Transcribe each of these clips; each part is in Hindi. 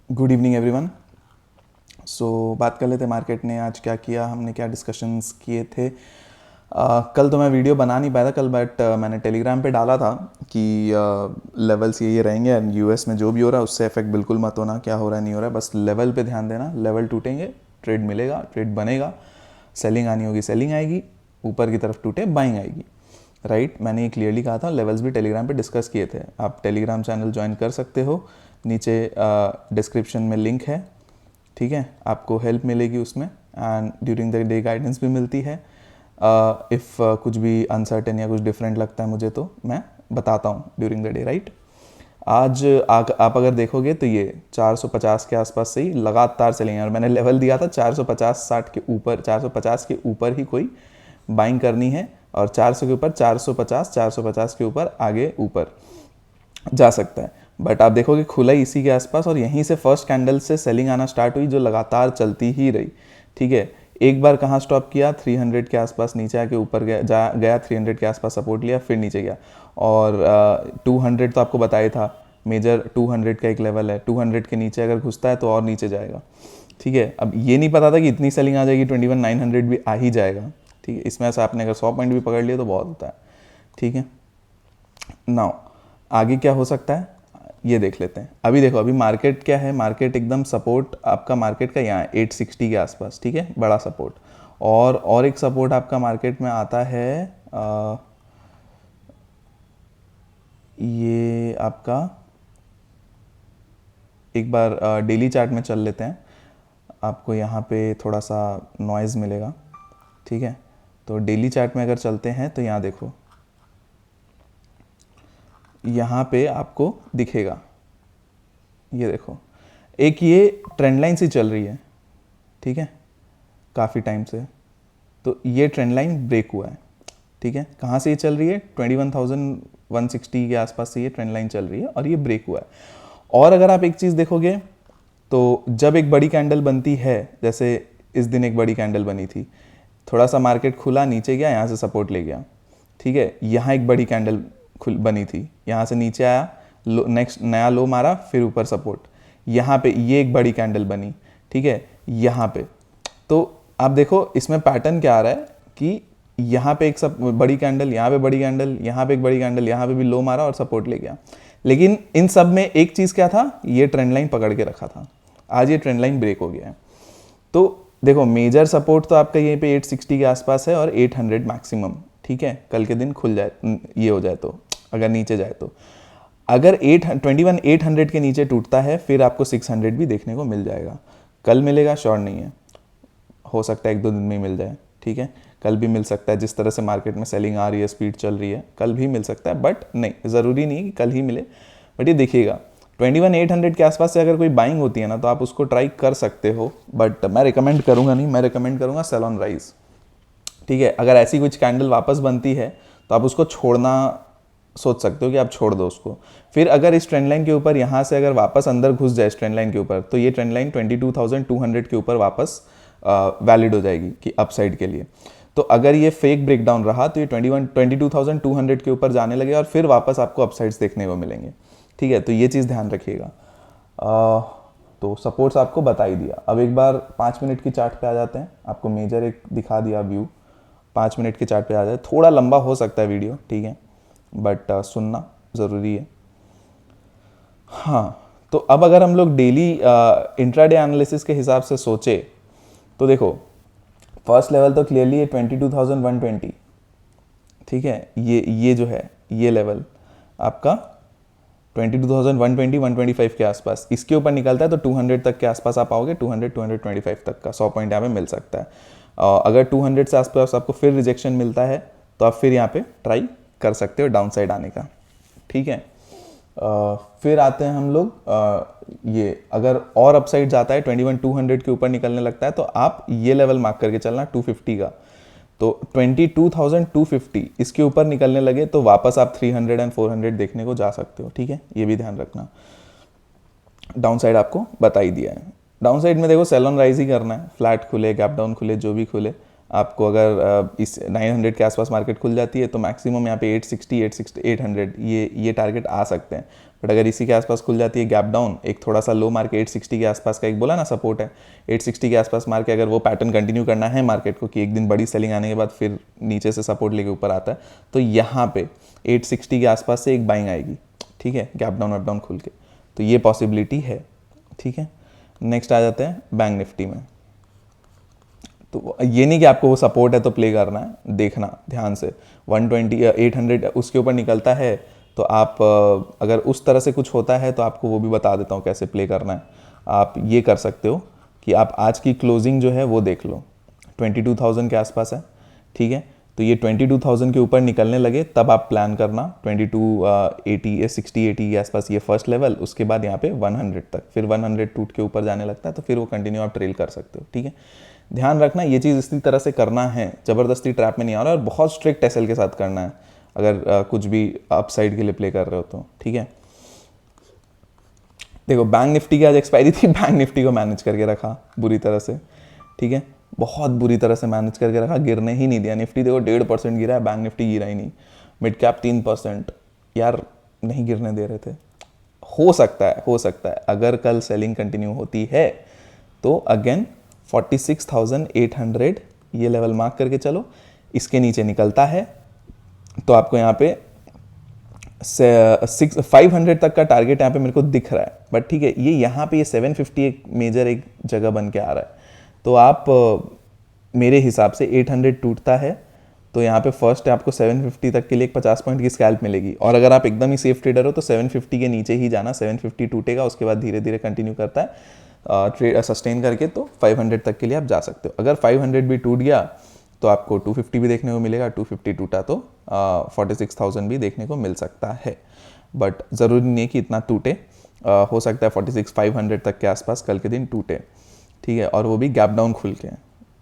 Good evening everyone. बात कर लेते हैं मार्केट ने आज क्या किया, हमने क्या डिस्कशंस किए थे। कल तो मैं वीडियो बना नहीं पाया था कल, बट मैंने टेलीग्राम पे डाला था कि लेवल्स ये रहेंगे एंड यूएस में जो भी हो रहा है उससे इफेक्ट बिल्कुल मत होना, क्या हो रहा है नहीं हो रहा है, बस लेवल पे ध्यान देना। लेवल टूटेंगे ट्रेड मिलेगा, ट्रेड बनेगा, सेलिंग आनी होगी सेलिंग आएगी, ऊपर की तरफ टूटे बाइंग आएगी। राइट, मैंने ये क्लियरली कहा था। लेवल्स भी टेलीग्राम पे डिस्कस किए थे, आप टेलीग्राम चैनल ज्वाइन कर सकते हो, नीचे डिस्क्रिप्शन में लिंक है। ठीक है, आपको हेल्प मिलेगी उसमें and during the day guidance भी मिलती है। इफ़ कुछ भी अनसर्टेन या कुछ डिफरेंट लगता है मुझे तो मैं बताता हूँ ड्यूरिंग द डे। राइट, आज आप अगर देखोगे तो ये 450 के आसपास से ही लगातार चलेंगे और मैंने लेवल दिया था 450-60 के ऊपर, 450 के ऊपर ही कोई बाइंग करनी है और 400 के ऊपर 450 के ऊपर आगे ऊपर जा सकता है। बट आप देखोगे खुला ही इसी के आसपास और यहीं से फर्स्ट कैंडल से सेलिंग आना स्टार्ट हुई जो लगातार चलती ही रही। ठीक है, एक बार कहाँ स्टॉप किया, 300 के आसपास नीचे आके ऊपर गया 300 के आसपास सपोर्ट लिया, फिर नीचे गया और 200 तो आपको बताया था मेजर 200 का एक लेवल है। 200 के नीचे अगर घुसता है तो और नीचे जाएगा। ठीक है, अब ये नहीं पता था कि इतनी सेलिंग आ जाएगी, 21,900 भी आ ही जाएगा। ठीक है, इसमें से आपने अगर 100 पॉइंट भी पकड़ लिया तो बहुत होता है। ठीक है, नाउ आगे क्या हो सकता है ये देख लेते हैं। अभी देखो, अभी मार्केट क्या है, मार्केट एकदम सपोर्ट आपका मार्केट का यहाँ है 860 के आसपास। ठीक है, बड़ा सपोर्ट। और एक सपोर्ट आपका मार्केट में आता है ये आपका, एक बार डेली चार्ट में चल लेते हैं, आपको यहाँ पे थोड़ा सा नॉइज़ मिलेगा। ठीक है, तो डेली चार्ट में अगर चलते हैं तो यहाँ देखो, यहाँ पे आपको दिखेगा, ये देखो एक ये ट्रेंड लाइन सी चल रही है। ठीक है, काफ़ी टाइम से तो ये ट्रेंड लाइन ब्रेक हुआ है। ठीक है, कहाँ से ये चल रही है, 21,160 के आसपास से ये ट्रेंड लाइन चल रही है और ये ब्रेक हुआ है। और अगर आप एक चीज़ देखोगे तो जब एक बड़ी कैंडल बनती है, जैसे इस दिन एक बड़ी कैंडल बनी थी, थोड़ा सा मार्केट खुला नीचे गया, यहाँ से सपोर्ट ले गया। ठीक है, यहाँ एक बड़ी कैंडल बनी थी, यहाँ से नीचे आया, नेक्स्ट नया लो मारा, फिर ऊपर सपोर्ट, यहाँ पे ये एक बड़ी कैंडल बनी। ठीक है, यहाँ पे तो आप देखो इसमें पैटर्न क्या आ रहा है कि यहाँ पे एक सब बड़ी कैंडल, यहाँ पे बड़ी कैंडल, यहाँ पे एक बड़ी कैंडल, यहाँ पे भी लो मारा और सपोर्ट ले गया। लेकिन इन सब में एक चीज़ क्या था, ये ट्रेंड लाइन पकड़ के रखा था। आज ये ट्रेंड लाइन ब्रेक हो गया है। तो देखो मेजर सपोर्ट तो आपका यहीं पे 860 के आसपास है और 800 मैक्सिमम। ठीक है, कल के दिन खुल जाए, ये हो जाए तो, अगर नीचे जाए तो, अगर 21,800 के नीचे टूटता है फिर आपको 600 भी देखने को मिल जाएगा। कल मिलेगा श्योर नहीं है, हो सकता है एक दो दिन में ही मिल जाए। ठीक है, कल भी मिल सकता है, जिस तरह से मार्केट में सेलिंग आ रही है, स्पीड चल रही है, कल भी मिल सकता है, बट नहीं ज़रूरी नहीं कि कल ही मिले। बट ये देखिएगा 21,800 के आसपास से अगर कोई बाइंग होती है ना तो आप उसको ट्राई कर सकते हो, बट मैं रिकमेंड करूँगा नहीं, मैं रिकमेंड करूँगा सेल ऑन राइज। ठीक है, अगर ऐसी कुछ कैंडल वापस बनती है तो आप उसको छोड़ना सोच सकते हो कि आप छोड़ दो उसको। फिर अगर इस ट्रेंड लाइन के ऊपर यहाँ से अगर वापस अंदर घुस जाए इस ट्रेंड लाइन के ऊपर, तो ये ट्रेंड लाइन 22,200 के ऊपर वापस वैलिड हो जाएगी कि अपसाइड के लिए। तो अगर ये फेक ब्रेकडाउन रहा तो ये 22,200 के ऊपर जाने लगे और फिर वापस आपको अपसाइड्स देखने को मिलेंगे। ठीक है, तो ये चीज़ ध्यान रखिएगा। तो सपोर्ट्स आपको बता ही दिया। अब एक बार 5 मिनट की चार्ट पे आ जाते हैं, आपको मेजर एक दिखा दिया व्यू। 5 मिनट के चार्ट पे आ जाए, थोड़ा लंबा हो सकता है वीडियो, ठीक है, बट सुनना ज़रूरी है। हाँ, तो अब अगर हम लोग डेली इंट्राडे एनालिसिस के हिसाब से सोचे तो देखो फर्स्ट लेवल तो क्लियरली है 22,120। ठीक है, ये जो है ये लेवल आपका 22,120 125 के आसपास, इसके ऊपर निकलता है तो 200 तक के आसपास आप आओगे, 200 225 तक का 100 पॉइंट यहाँ पे मिल सकता है। अगर 200 से आसपास आपको फिर रिजेक्शन मिलता है तो आप फिर यहाँ पे ट्राई कर सकते हो डाउन साइड आने का। ठीक है, फिर आते हैं हम लोग ये अगर और अपसाइड जाता है 21,200 के ऊपर निकलने लगता है तो आप ये लेवल मार्क करके चलना 250 का। तो 22,250 इसके ऊपर निकलने लगे तो वापस आप 300 एंड 400 देखने को जा सकते हो। ठीक है, ये भी ध्यान रखना। डाउन साइड आपको बता ही दिया है। डाउन साइड में देखो सेल ऑन राइज ही करना है, फ्लैट खुले गैप डाउन खुले जो भी खुले आपको अगर इस 900 के आसपास मार्केट खुल जाती है तो मैक्सिमम यहाँ पे 860 800 ये टारगेट आ सकते हैं। बट अगर इसी के आसपास खुल जाती है गैप डाउन, एक थोड़ा सा लो मार के 860 के आसपास का एक बोला ना सपोर्ट है, 860 के आसपास मार के अगर वो पैटर्न कंटिन्यू करना है मार्केट को कि एक दिन बड़ी सेलिंग आने के बाद फिर नीचे से सपोर्ट लेके ऊपर आता है, तो यहाँ पे 860 के आसपास से एक बाइंग आएगी, ठीक है, गैप डाउन वैप डाउन खुल के, तो ये पॉसिबिलिटी है, ठीक है। नेक्स्ट आ जाते हैं बैंक निफ्टी में। तो ये नहीं कि आपको वो सपोर्ट है तो प्ले करना है, देखना ध्यान से 120 या 800 उसके ऊपर निकलता है तो आप अगर उस तरह से कुछ होता है तो आपको वो भी बता देता हूँ कैसे प्ले करना है। आप ये कर सकते हो कि आप आज की क्लोजिंग जो है वो देख लो, 22,000 के आसपास है, ठीक है। तो ये 22,000 के ऊपर निकलने लगे तब आप प्लान करना 2280 या 60-80 के आसपास ये फर्स्ट लेवल, उसके बाद यहाँ पे 100 तक, फिर 100 टूट के ऊपर जाने लगता है तो फिर वो कंटिन्यू आप ट्रेल कर सकते हो, ठीक है। ध्यान रखना ये चीज़ इसी तरह से करना है, ज़बरदस्ती ट्रैप में नहीं आ रहा, और बहुत स्ट्रिक्ट एसएल के साथ करना है अगर कुछ भी अपसाइड के लिए प्ले कर रहे हो तो, ठीक है। देखो बैंक निफ्टी की आज एक्सपायरी थी, बैंक निफ्टी को मैनेज करके रखा बुरी तरह से, ठीक है, बहुत बुरी तरह से मैनेज करके रखा, गिरने ही नहीं दिया। निफ्टी देखो 1.5% गिरा है, बैंक निफ्टी गिरा ही नहीं। मिड कैप 3%, यार नहीं गिरने दे रहे थे। हो सकता है अगर कल सेलिंग कंटिन्यू होती है तो अगेन 46,800 ये लेवल मार्क करके चलो, इसके नीचे निकलता है तो आपको यहाँ पे 500 तक का टारगेट यहाँ पे मेरे को दिख रहा है, बट ठीक है, ये यहाँ पे ये 750 एक मेजर एक जगह बन के आ रहा है। तो आप मेरे हिसाब से 800 टूटता है तो यहाँ पे फर्स्ट आपको 750 तक के लिए एक 50 पॉइंट की स्कैल्प मिलेगी, और अगर आप एकदम ही सेफ ट्रेडर हो तो 750 के नीचे ही जाना, 750 टूटेगा उसके बाद धीरे धीरे कंटिन्यू करता है ट्रेड सस्टेन करके, तो 500 तक के लिए आप जा सकते हो। अगर 500 भी टूट गया तो आपको 250 भी देखने को मिलेगा, 250 टूटा तो 46,000 भी देखने को मिल सकता है, बट ज़रूरी नहीं है कि इतना टूटे, हो सकता है 46,500 तक के आसपास कल के दिन टूटे, ठीक है, और वो भी गैप डाउन खुल के,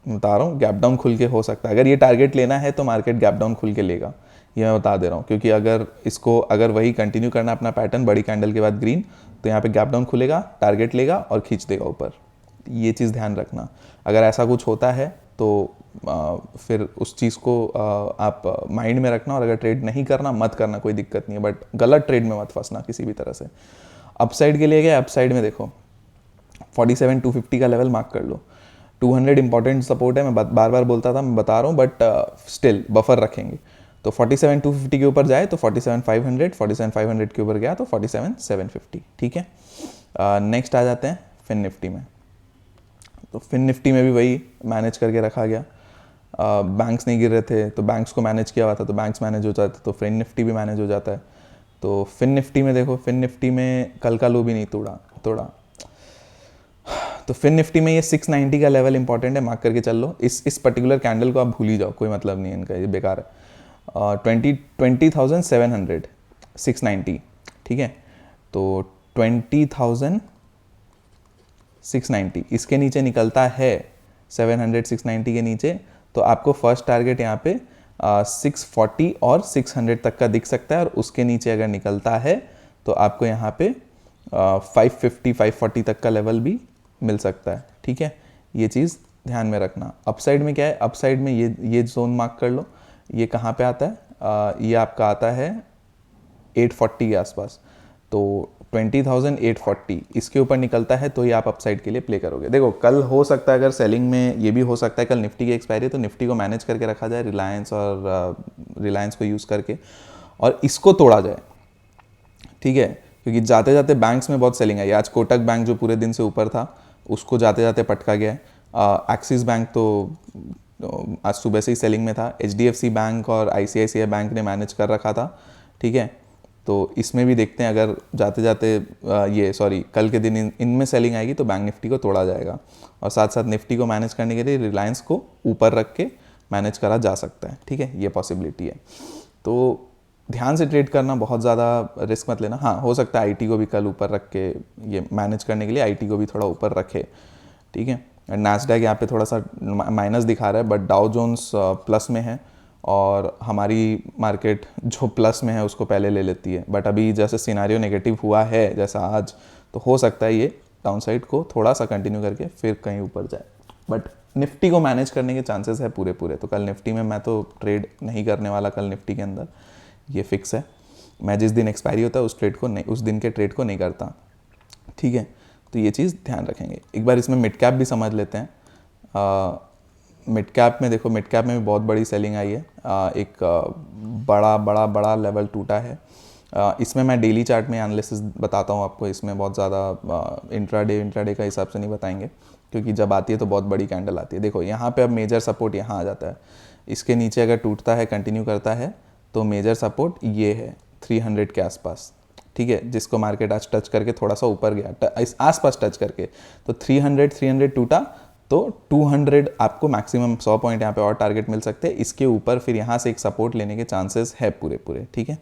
बता रहा हूँ गैप डाउन खुल के हो सकता है। अगर ये टारगेट लेना है तो मार्केट गैप डाउन खुल के लेगा, ये मैं बता दे रहा हूँ, क्योंकि अगर वही कंटिन्यू करना अपना पैटर्न बड़ी कैंडल के बाद ग्रीन, तो यहाँ पे गैप डाउन खुलेगा, टारगेट लेगा और खींच देगा ऊपर, ये चीज़ ध्यान रखना। अगर ऐसा कुछ होता है तो फिर उस चीज़ को आप माइंड में रखना, और अगर ट्रेड नहीं करना मत करना, कोई दिक्कत नहीं है, बट गलत ट्रेड में मत फंसना किसी भी तरह से। अपसाइड के लिए गया, अपसाइड में देखो 47,250 का लेवल मार्क कर लो, 200 इंपॉर्टेंट सपोर्ट है, मैं बार बार बोलता था, मैं बता रहा हूँ, बट स्टिल बफर रखेंगे। तो 47,250 के ऊपर जाए तो 47,500, 47,500 के ऊपर गया तो 47,750, ठीक है। नेक्स्ट आ जाते हैं फिन निफ्टी में। तो फिन निफ्टी में भी वही मैनेज करके रखा गया, बैंक्स नहीं गिर रहे थे तो बैंक्स को मैनेज किया हुआ था, तो बैंक्स मैनेज हो जाते, तो फिन निफ्टी भी मैनेज हो जाता है। तो फिन निफ्टी में देखो, फिन निफ्टी में कल का लो भी नहीं तोड़ा, तो फिन निफ्टी में ये 690 का लेवल इंपॉर्टेंट है, मार्क करके चल लो। इस पर्टिकुलर कैंडल को आप भूल ही जाओ, कोई मतलब नहीं है इनका, ये बेकार है। 20,700 690, ठीक है, तो 20,690 इसके नीचे निकलता है, 700 690 के नीचे, तो आपको फर्स्ट टारगेट यहाँ पे 640 और 600 तक का दिख सकता है, और उसके नीचे अगर निकलता है तो आपको यहाँ पे 550 540 तक का लेवल भी मिल सकता है, ठीक है, ये चीज़ ध्यान में रखना। अपसाइड में क्या है, अपसाइड में ये जोन मार्क कर लो, ये कहाँ पे आता है, ये आपका आता है 840 के आसपास, तो 20,840 इसके ऊपर निकलता है तो ये आप अपसाइड के लिए प्ले करोगे। देखो कल हो सकता है, अगर सेलिंग में ये भी हो सकता है कल निफ्टी की एक्सपायरी है, तो निफ्टी को मैनेज करके रखा जाए रिलायंस और रिलायंस को यूज़ करके, और इसको तोड़ा जाए, ठीक है, क्योंकि जाते जाते बैंक्स में बहुत सेलिंग आई। आज कोटक बैंक जो पूरे दिन से ऊपर था उसको जाते जाते पटका गया है। एक्सिस बैंक तो आज सुबह से ही सेलिंग में था। HDFC बैंक और ICICI बैंक ने मैनेज कर रखा था, ठीक है, तो इसमें भी देखते हैं, अगर जाते जाते कल के दिन इनमें सेलिंग आएगी तो बैंक निफ्टी को तोड़ा जाएगा, और साथ साथ निफ्टी को मैनेज करने के लिए रिलायंस को ऊपर रख के मैनेज करा जा सकता है, ठीक है, ये पॉसिबिलिटी है। तो ध्यान से ट्रेड करना, बहुत ज़्यादा रिस्क मत लेना। हाँ, हो सकता है IT को भी कल ऊपर रख के, ये मैनेज करने के लिए IT को भी थोड़ा ऊपर रखे, ठीक है। नैस्डैक यहाँ पे थोड़ा सा माइनस दिखा रहा है, बट डाउ जोन्स प्लस में है, और हमारी मार्केट जो प्लस में है उसको पहले ले लेती है, बट अभी जैसे सिनारियो नेगेटिव हुआ है जैसा आज, तो हो सकता है ये डाउनसाइड को थोड़ा सा कंटिन्यू करके फिर कहीं ऊपर जाए, बट निफ्टी को मैनेज करने के चांसेस है पूरे पूरे। तो कल निफ्टी में मैं तो ट्रेड नहीं करने वाला, कल निफ्टी के अंदर ये फिक्स है। मैं जिस दिन एक्सपायरी होता है उस ट्रेड को नहीं, उस दिन के ट्रेड को नहीं करता, ठीक है। तो ये चीज़ ध्यान रखेंगे। एक बार इसमें मिड कैप भी समझ लेते हैं। मिड कैप में देखो, मिड कैप में भी बहुत बड़ी सेलिंग आई है। एक बड़ा बड़ा बड़ा लेवल टूटा है। इसमें मैं डेली चार्ट में एनालिसिस बताता हूँ आपको, इसमें बहुत ज़्यादा इंट्राडे का हिसाब से नहीं बताएंगे, क्योंकि जब आती है तो बहुत बड़ी कैंडल आती है। देखो यहाँ पे अब मेजर सपोर्ट यहाँ आ जाता है, इसके नीचे अगर टूटता है, कंटिन्यू करता है, तो मेजर सपोर्ट ये है 300 के आसपास, ठीक है, जिसको मार्केट आज टच करके थोड़ा सा ऊपर गया, इस आसपास टच करके, तो 300 टूटा, तो 200 आपको मैक्सिमम 100 पॉइंट यहाँ पे और टारगेट मिल सकते हैं। इसके ऊपर फिर यहाँ से एक सपोर्ट लेने के चांसेस है पूरे पूरे, ठीक है,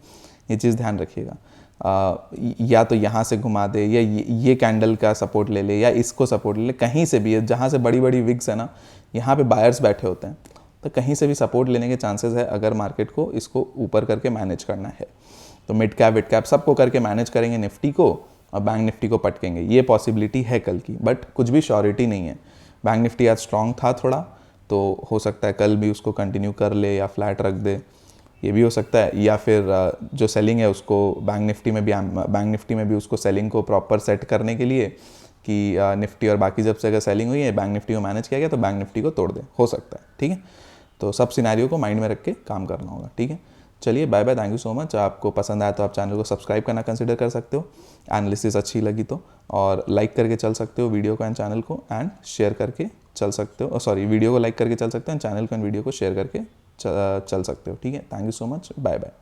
ये चीज़ ध्यान रखिएगा। या तो यहाँ से घुमा दे, या ये कैंडल का सपोर्ट ले ले, या इसको सपोर्ट ले ले, कहीं से भी, जहाँ से बड़ी बड़ी विग्स है ना, यहाँ पे बायर्स बैठे होते हैं, तो कहीं से भी सपोर्ट लेने के चांसेस है, अगर मार्केट को इसको ऊपर करके मैनेज करना है। तो मिड कैप विड कैप सबको करके मैनेज करेंगे, निफ्टी को और बैंक निफ्टी को पटकेंगे, ये पॉसिबिलिटी है कल की, बट कुछ भी श्योरिटी नहीं है। बैंक निफ्टी आज स्ट्रॉन्ग था थोड़ा, तो हो सकता है कल भी उसको कंटिन्यू कर ले या फ्लैट रख दे, ये भी हो सकता है। या फिर जो सेलिंग है उसको बैंक निफ्टी में भी उसको सेलिंग को प्रॉपर सेट करने के लिए कि निफ्टी और बाकी जब से अगर सेलिंग हुई है, बैंक निफ्टी को मैनेज किया गया, तो बैंक निफ्टी को तोड़ दे, हो सकता है, ठीक है। तो सब सिनेरियो को माइंड में रख के काम करना होगा, ठीक है। चलिए bye bye, thank you so much. आपको पसंद आया तो आप चैनल को सब्सक्राइब करना कंसिडर कर सकते हो, एनालिसिस अच्छी लगी तो, और लाइक करके चल सकते हो वीडियो को एंड चैनल को, एंड शेयर करके चल सकते हो, सॉरी, वीडियो को लाइक करके चल सकते हो एंड चैनल को एंड वीडियो को शेयर करके चल सकते हो, ठीक है। Thank you so much, bye bye.